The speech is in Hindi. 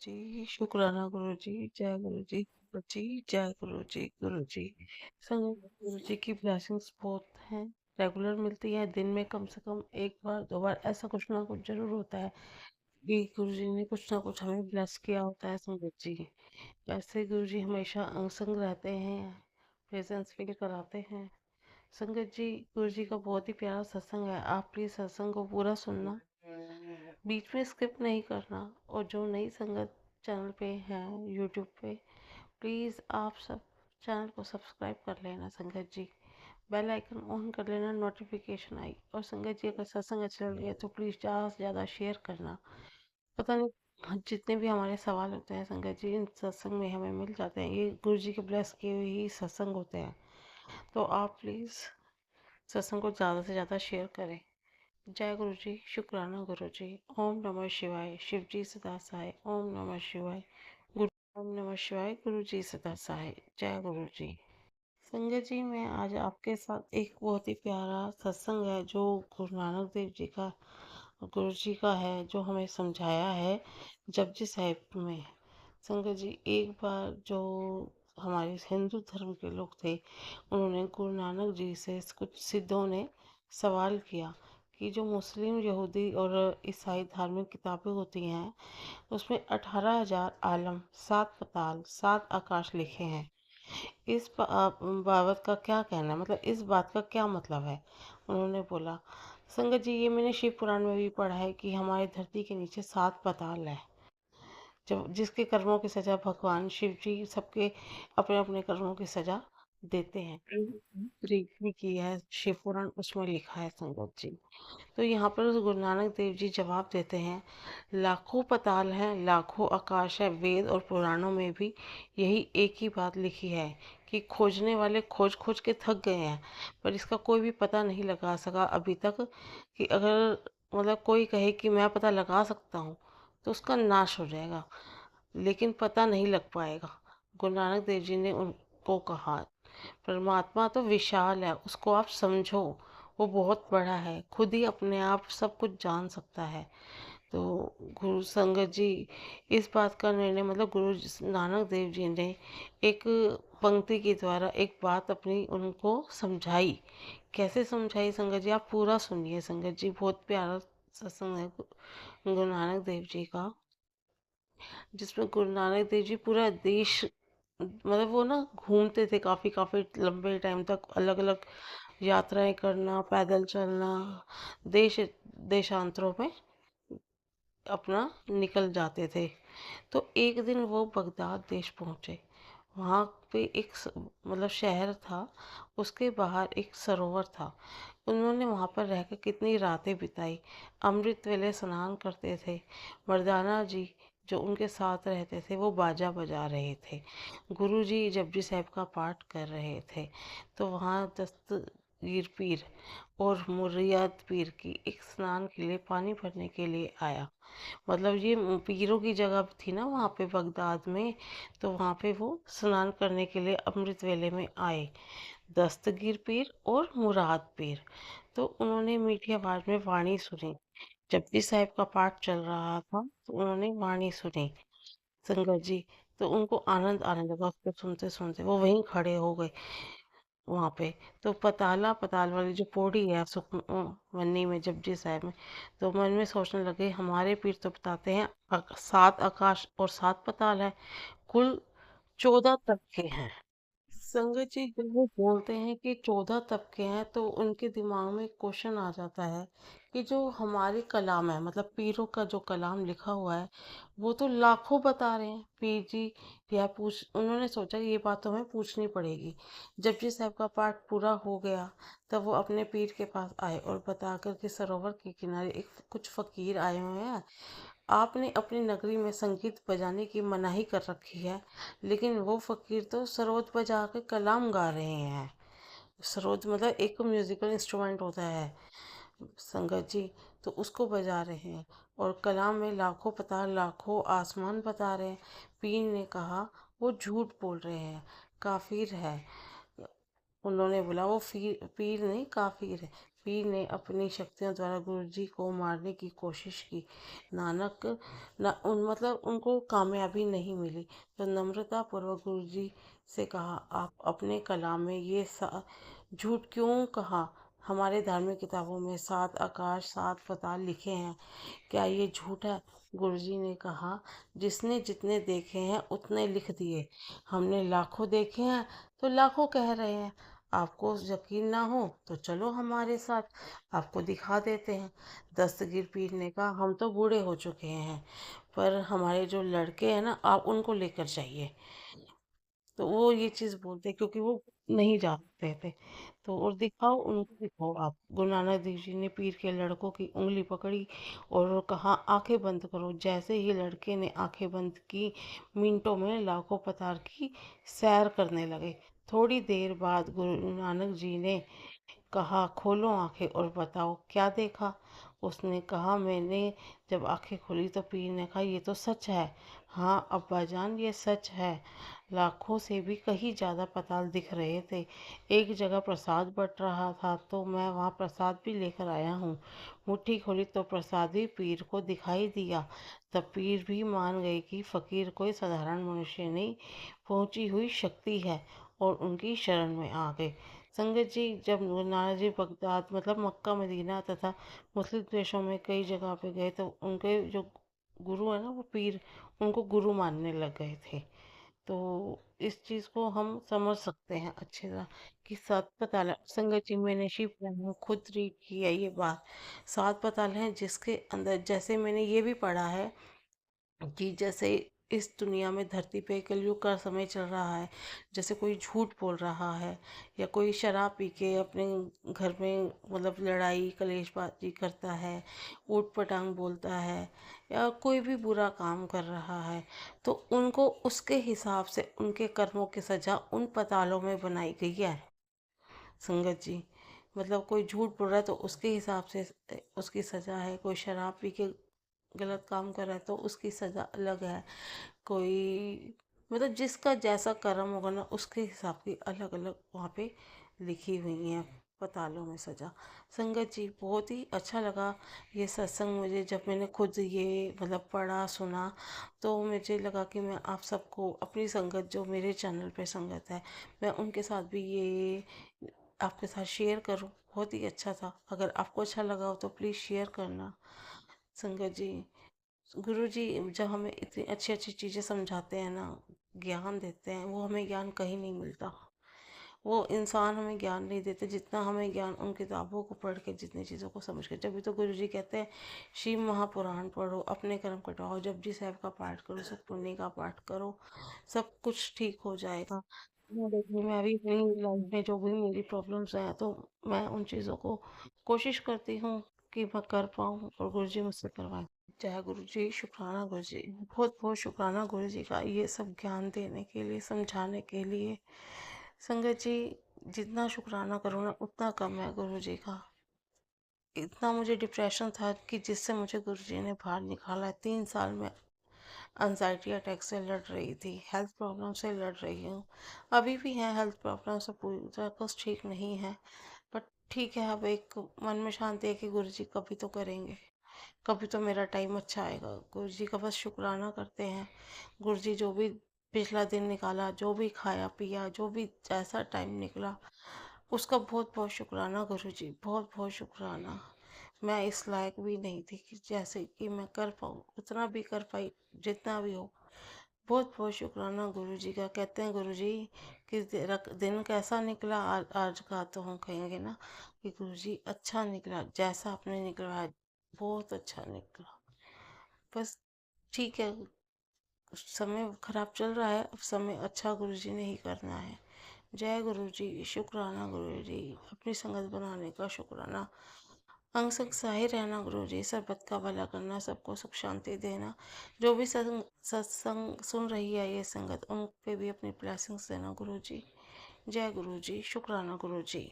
जी, शुक्राना गुरु जी, जय गुरु जी, जय गुरु जी। संगत गुरु जी की ब्लेसिंग्स बहुत हैं, रेगुलर मिलती है। दिन में कम से कम एक बार दो बार ऐसा कुछ ना कुछ जरूर होता है कि गुरु जी ने कुछ ना कुछ हमें ब्लेस किया होता है। संगत जी ऐसे गुरु जी हमेशा अंग रहते हैं, प्रेजेंस फील कराते हैं। संगत जी गुरु जी का बहुत ही प्यारा सत्संग है, आप प्लीज सत्संग को पूरा सुनना, बीच में स्किप नहीं करना। और जो नई संगत चैनल पे है यूट्यूब पे, प्लीज़ आप सब चैनल को सब्सक्राइब कर लेना। संगत जी बेल आइकन ऑन कर लेना, नोटिफिकेशन आई। और संगत जी अगर सत्संग अच्छा लगे तो प्लीज़ ज़्यादा से ज़्यादा शेयर करना। पता नहीं जितने भी हमारे सवाल होते हैं संगत जी इन सत्संग में हमें मिल जाते हैं, ये गुरु जी के ब्लेस किए हुए ही सत्संग होते हैं। तो आप प्लीज़ सत्संग को ज़्यादा से ज़्यादा शेयर करें। जय गुरु जी, शुक्राना गुरु जी। ओम नमः शिवाय, शिव जी सदा सहाय। ओम नमः शिवाय गुरु, ओम नमः शिवाय गुरु जी सदा सहाय। जय गुरु जी। संगत जी मैं आज आपके साथ एक बहुत ही प्यारा सत्संग है जो गुरु नानक देव जी का, गुरु जी का है, जो हमें समझाया है जपजी साहिब में। संगत जी एक बार जो हमारे हिंदू धर्म के लोग थे, उन्होंने गुरु नानक जी से कुछ सिद्धों ने सवाल किया कि जो मुस्लिम, यहूदी और ईसाई धार्मिक किताबें होती हैं उसमें 18,000 आलम, 7 पताल, 7 आकाश लिखे हैं। इस बाबत का क्या कहना है, मतलब इस बात का क्या मतलब है। उन्होंने बोला, संगत जी ये मैंने शिव पुराण में भी पढ़ा है कि हमारी धरती के नीचे 7 पताल है, जब जिसके कर्मों की सजा भगवान शिव जी सबके अपने अपने कर्मों की सजा देते हैं। रीत भी की है शिव पुराण, उसमें लिखा है संगत जी। तो यहाँ पर गुरु नानक देव जी जवाब देते हैं, लाखों पताल हैं, लाखों आकाश है, वेद और पुराणों में भी यही एक ही बात लिखी है कि खोजने वाले खोज खोज के थक गए हैं, पर इसका कोई भी पता नहीं लगा सका अभी तक। कि अगर मतलब कोई कहे कि मैं पता लगा सकता हूँ तो उसका नाश हो जाएगा, लेकिन पता नहीं लग पाएगा। गुरु नानक देव जी ने उनको कहा, परमात्मा तो विशाल है, उसको आप समझो, वो बहुत बड़ा है, खुद ही अपने आप सब कुछ जान सकता है। तो गुरु संगत जी इस बात का निर्णय, मतलब नानक देव जी ने एक पंक्ति के द्वारा एक बात अपनी उनको समझाई। कैसे समझाई संगत जी, आप पूरा सुनिए। संगत जी बहुत प्यारा सत्संग है गुरु नानक देव जी का, जिसमें गुरु नानक देव जी पूरा देश, मतलब वो ना घूमते थे काफ़ी काफ़ी लंबे टाइम तक, अलग अलग यात्राएं करना, पैदल चलना, देश देशांतरों में अपना निकल जाते थे। तो एक दिन वो बगदाद देश पहुँचे। वहाँ पे मतलब शहर था, उसके बाहर एक सरोवर था। उन्होंने वहाँ पर रहकर कितनी रातें बिताई, अमृत वेले स्नान करते थे। मर्दाना जी जो उनके साथ रहते थे वो बाजा बजा रहे थे, गुरु जी जपजी साहिब का पाठ कर रहे थे। तो वहाँ दस्तगीर पीर और मुर्रियात पीर की एक स्नान के लिए पानी भरने के लिए आया। मतलब ये पीरों की जगह थी ना वहाँ पे बगदाद में, तो वहाँ पे वो स्नान करने के लिए अमृत वेले में आए, दस्तगीर पीर और मुराद पीर। तो उन्होंने मीठी आवाज में वाणी सुनी, जपजी साहिब का पाठ चल रहा था तो उन्होंने वाणी सुनी संगत जी। तो उनको आनंद आने लगा, उसको सुनते सुनते वो वहीं खड़े हो गए वहाँ पे। तो पताल वाली जो पौड़ी है सुखमनी में जपजी साहिब में, तो मन में सोचने लगे, हमारे पीर तो बताते हैं 7 आकाश और 7 पताल है, कुल 14 तबके हैं। संगत जी जब वो बोलते हैं कि 14 तबके हैं तो उनके दिमाग में क्वेश्चन आ जाता है कि जो हमारे कलाम है, मतलब पीरों का जो कलाम लिखा हुआ है, वो तो लाखों बता रहे हैं। पीर जी यह पूछ उन्होंने सोचा कि ये बात तो हमें पूछनी पड़ेगी। जब जी साहब का पाठ पूरा हो गया तब वो अपने पीर के पास आए और बता कर के सरोवर के किनारे एक कुछ फकीर आए हुए हैं, आपने अपनी नगरी में संगीत बजाने की मनाही कर रखी है, लेकिन वो फकीर तो सरोद बजा के कलाम गा रहे हैं। सरोद मतलब एक म्यूजिकल इंस्ट्रूमेंट होता है संगत जी, तो उसको बजा रहे हैं और कलाम में लाखों पता लाखों आसमान बता रहे हैं। पीर ने कहा वो झूठ बोल रहे हैं, काफिर है। उन्होंने बोला वो पीर नहीं काफिर है। पीर ने अपनी शक्तियों द्वारा गुरुजी को मारने की कोशिश की। नानक न उन मतलब उनको कामयाबी नहीं मिली, तो नम्रतापूर्वक गुरुजी से कहा, आप अपने कलाम में ये झूठ क्यों कहा? हमारे धार्मिक किताबों में 7 आकाश 7 पाताल लिखे हैं, क्या ये झूठ है? गुरुजी ने कहा, जिसने जितने देखे हैं उतने लिख दिए। हमने लाखों देखे हैं तो लाखों कह रहे हैं। आपको यकीन ना हो तो चलो हमारे साथ, आपको दिखा देते हैं। दस्तगीर पीर ने कहा, हम तो बूढ़े हो चुके हैं, पर हमारे जो लड़के हैं ना, आप उनको लेकर जाइए। तो वो ये चीज़ बोलते क्योंकि वो नहीं जानते थे। तो और दिखाओ, उनको दिखाओ आप। गुरु नानक देव जी ने पीर के लड़कों की उंगली पकड़ी और कहा, आंखें बंद करो। जैसे ही लड़के ने आंखें बंद की, मिनटों में लाखों पताल की सैर करने लगे। थोड़ी देर बाद गुरु नानक जी ने कहा, खोलो आंखें और बताओ क्या देखा। उसने कहा, मैंने जब आंखें खोली तो पीर ने कहा, ये तो सच है। हाँ अब्बाजान, ये सच है। लाखों से भी कहीं ज़्यादा पताल दिख रहे थे। एक जगह प्रसाद बट रहा था तो मैं वहाँ प्रसाद भी लेकर आया हूँ। मुट्ठी खोली तो प्रसाद भी पीर को दिखाई दिया। तब पीर भी मान गए कि फ़कीर कोई साधारण मनुष्य नहीं, पहुँची हुई शक्ति है, और उनकी शरण में आ गए। संगत जी, जब नाना जी बगदाद मतलब मक्का मदीना तथा मुस्लिम देशों में कई जगह पे गए तो उनके जो गुरु है ना, वो पीर उनको गुरु मानने लग गए थे। तो इस चीज़ को हम समझ सकते हैं अच्छे तरह कि 7 पताल संगत जी, मैंने शिव पुराण में खुद रीड की है ये बात। 7 पताल हैं जिसके अंदर, जैसे मैंने ये भी पढ़ा है कि जैसे इस दुनिया में धरती पे कलयुग का समय चल रहा है, जैसे कोई झूठ बोल रहा है या कोई शराब पी के अपने घर में मतलब लड़ाई कलेशबाजी करता है, ऊट पटांग बोलता है, या कोई भी बुरा काम कर रहा है, तो उनको उसके हिसाब से उनके कर्मों की सजा उन पतालों में बनाई गई है। संगत जी, मतलब कोई झूठ बोल रहा है तो उसके हिसाब से उसकी सजा है। कोई शराब पी के गलत काम कर रहा है तो उसकी सजा अलग है। कोई मतलब जिसका जैसा कर्म होगा ना, उसके हिसाब की अलग अलग वहाँ पे लिखी हुई हैं पतालों में सजा। संगत जी, बहुत ही अच्छा लगा ये सत्संग मुझे। जब मैंने खुद ये मतलब पढ़ा सुना तो मुझे लगा कि मैं आप सबको अपनी संगत, जो मेरे चैनल पे संगत है, मैं उनके साथ भी ये आपके साथ शेयर करूं। बहुत ही अच्छा था। अगर आपको अच्छा लगा हो तो प्लीज़ शेयर करना। संगत जी, गुरु जी जब हमें इतनी अच्छी अच्छी चीज़ें समझाते हैं ना, ज्ञान देते हैं, वो हमें ज्ञान कहीं नहीं मिलता। वो इंसान हमें ज्ञान नहीं देते जितना हमें ज्ञान उन किताबों को पढ़ के, जितनी चीज़ों को समझ के। जब तो गुरु जी कहते हैं, शिव महापुराण पढ़ो, अपने कर्म कटवाओ, जपजी साहब का पाठ करो, सब पुण्य का पाठ करो, सब कुछ ठीक हो जाएगा। मैं देखिए, मैं अभी अपनी लाइफ में जो भी मेरी प्रॉब्लम्स हैं तो मैं उन चीज़ों को कोशिश करती हूँ कि मैं कर पाऊँ और गुरु जी मुझसे करवाएं। जय गुरु जी, शुक्राना गुरु जी, बहुत बहुत शुक्राना गुरु जी का ये सब ज्ञान देने के लिए, समझाने के लिए। संगत जी, जितना शुक्राना करो ना उतना कम है गुरु जी का। इतना मुझे डिप्रेशन था कि जिससे मुझे गुरु जी ने बाहर निकाला है। 3 साल में एनजाइटी अटैक से लड़ रही थी, हेल्थ प्रॉब्लम से लड़ रही हूँ। अभी भी है हेल्थ प्रॉब्लम, से पूरी तरह कुछ ठीक नहीं है, बट ठीक है। अब एक मन में शांति है कि गुरु जी कभी तो करेंगे, कभी तो मेरा टाइम अच्छा आएगा। गुरु जी का बस शुक्राना करते हैं। गुरु जी जो भी पिछला दिन निकाला, जो भी खाया पिया, जो भी जैसा टाइम निकला, उसका बहुत बहुत शुक्राना गुरु जी, बहुत बहुत शुक्राना। मैं इस लायक भी नहीं थी कि जैसे कि मैं कर पाऊँ, उतना भी कर पाई, जितना भी हो। बहुत बहुत शुक्राना गुरु जी का। कहते हैं गुरु जी कि दिन कैसा निकला आज, आज का तो हम कहेंगे ना कि गुरु जी अच्छा निकला, जैसा आपने निकलवाया बहुत अच्छा निकला। बस ठीक है, समय खराब चल रहा है, अब समय अच्छा गुरु जी ने ही करना है। जय गुरु जी, शुक्राना गुरु जी, अपनी संगत बनाने का शुक्राना। अंग संग सहाय रहना गुरु जी, सबत का भला करना, सबको सुख शांति देना। जो भी सत्संग सुन रही है ये संगत, उन पे भी अपनी ब्लेसिंग्स देना गुरु जी। जय गुरु जी, शुक्राना गुरु जी।